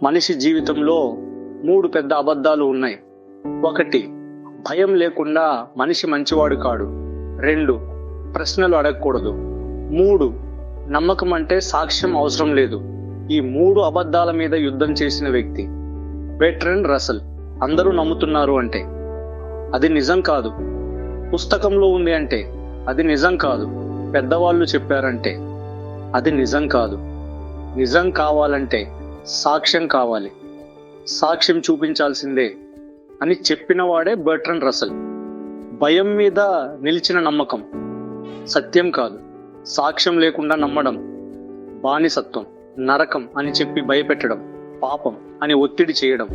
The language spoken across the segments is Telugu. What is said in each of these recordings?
మనిషి జీవితంలో 3 పెద్ద అబద్ధాలు ఉన్నాయి. 1, భయం లేకుండా మనిషి మంచివాడు కాడు. 2, ప్రశ్నలు అడగకూడదు. 3, నమ్మకం అంటే సాక్ష్యం అవసరం లేదు. ఈ 3 అబద్ధాల మీద యుద్ధం చేసిన వ్యక్తి బెర్ట్రాండ్ రస్సెల్. అందరూ నమ్ముతున్నారు అంటే అది నిజం కాదు. పుస్తకంలో ఉంది అంటే అది నిజం కాదు. పెద్దవాళ్ళు చెప్పారంటే అది నిజం కాదు. నిజం కావాలంటే సాక్ష్యం కావాలి. సాక్ష్యం చూపించాల్సిందే అని చెప్పిన వాడే బెర్ట్రాండ్ రస్సెల్. భయం మీద నిలిచిన నమ్మకం సత్యం కాదు. సాక్ష్యం లేకుండా నమ్మడం బానిసత్వం. నరకం అని చెప్పి భయపెట్టడం పాపం అని ఒత్తిడి చేయడం.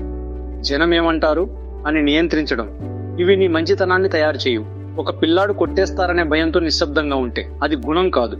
జనం ఏమంటారు అని నియంత్రించడం. ఇవి నీ మంచితనాన్ని తయారు చేయు. ఒక పిల్లాడు కొట్టేస్తారనే భయంతో నిశ్శబ్దంగా ఉంటే అది గుణం కాదు.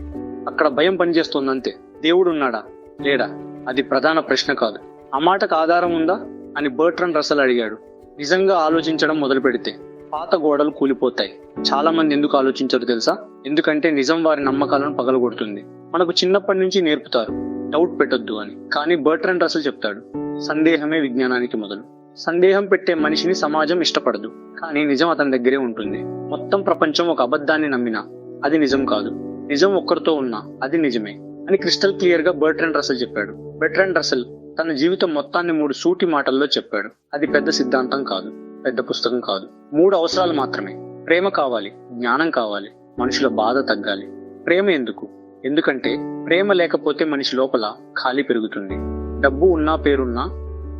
అక్కడ భయం పనిచేస్తోందంతే. దేవుడు ఉన్నాడా లేడా అది ప్రధాన ప్రశ్న కాదు. ఆ మాటకు ఆధారం ఉందా అని బెర్ట్రాండ్ రస్సెల్ అడిగాడు. నిజంగా ఆలోచించడం మొదలు పెడితే పాత గోడలు కూలిపోతాయి. చాలా మంది ఎందుకు ఆలోచించరు తెలుసా? ఎందుకంటే నిజం వారి నమ్మకాలను పగలగొడుతుంది. మనకు చిన్నప్పటి నుంచి నేర్పుతారు డౌట్ పెట్టొద్దు అని. కానీ బెర్ట్రాండ్ రస్సెల్ చెప్తాడు, సందేహమే విజ్ఞానానికి మొదలు. సందేహం పెట్టే మనిషిని సమాజం ఇష్టపడదు, కానీ నిజం అతని దగ్గరే ఉంటుంది. మొత్తం ప్రపంచం ఒక అబద్ధాన్ని నమ్మినా అది నిజం కాదు. నిజం ఒక్కరితో ఉన్నా అది నిజమే అని క్రిస్టల్ క్లియర్ గా బెర్ట్రాండ్ రస్సెల్ చెప్పాడు. బెర్ట్రాండ్ రస్సెల్ తన జీవితం మొత్తాన్ని 3 సూటి మాటల్లో చెప్పాడు. అది పెద్ద సిద్ధాంతం కాదు, పెద్ద పుస్తకం కాదు. 3 అవసరాలు మాత్రమే. ప్రేమ కావాలి, జ్ఞానం కావాలి, మనుషుల బాధ తగ్గాలి. ప్రేమ ఎందుకు? ఎందుకంటే ప్రేమ లేకపోతే మనిషి లోపల ఖాళీ పెరుగుతుంది. డబ్బు ఉన్నా పేరున్నా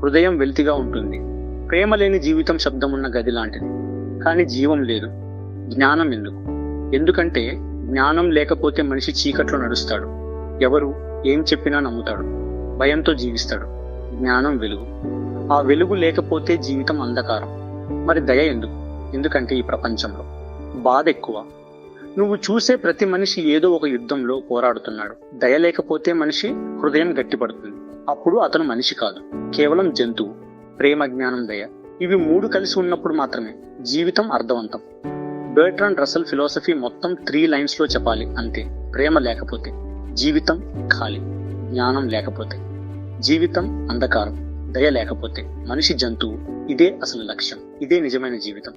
హృదయం వెలితిగా ఉంటుంది. ప్రేమ లేని జీవితం శబ్దం ఉన్న గది లాంటిది, కానీ జీవం లేదు. జ్ఞానం ఎందుకు? ఎందుకంటే జ్ఞానం లేకపోతే మనిషి చీకట్లో నడుస్తాడు. ఎవరు ఏం చెప్పినా నమ్ముతాడు. భయంతో జీవిస్తాడు. జ్ఞానం వెలుగు. ఆ వెలుగు లేకపోతే జీవితం అంధకారం. మరి దయ ఎందుకు? ఎందుకంటే ఈ ప్రపంచంలో బాధ ఎక్కువ. నువ్వు చూసే ప్రతి మనిషి ఏదో ఒక యుద్ధంలో పోరాడుతున్నాడు. దయ లేకపోతే మనిషి హృదయం గట్టిపడుతుంది. అప్పుడు అతను మనిషి కాదు, కేవలం జంతువు. ప్రేమ, జ్ఞానం, దయ ఇవి 3 కలిసి ఉన్నప్పుడు మాత్రమే జీవితం అర్థవంతం. బెర్ట్రాండ్ రస్సెల్ ఫిలాసఫీ మొత్తం 3 లైన్స్ లో చెప్పాలి అంతే. ప్రేమ లేకపోతే జీవితం ఖాళీ. జ్ఞానం లేకపోతే జీవితం అంధకారం. దయ లేకపోతే మనిషి జంతువు. ఇదే అసలు లక్ష్యం. ఇదే నిజమైన జీవితం.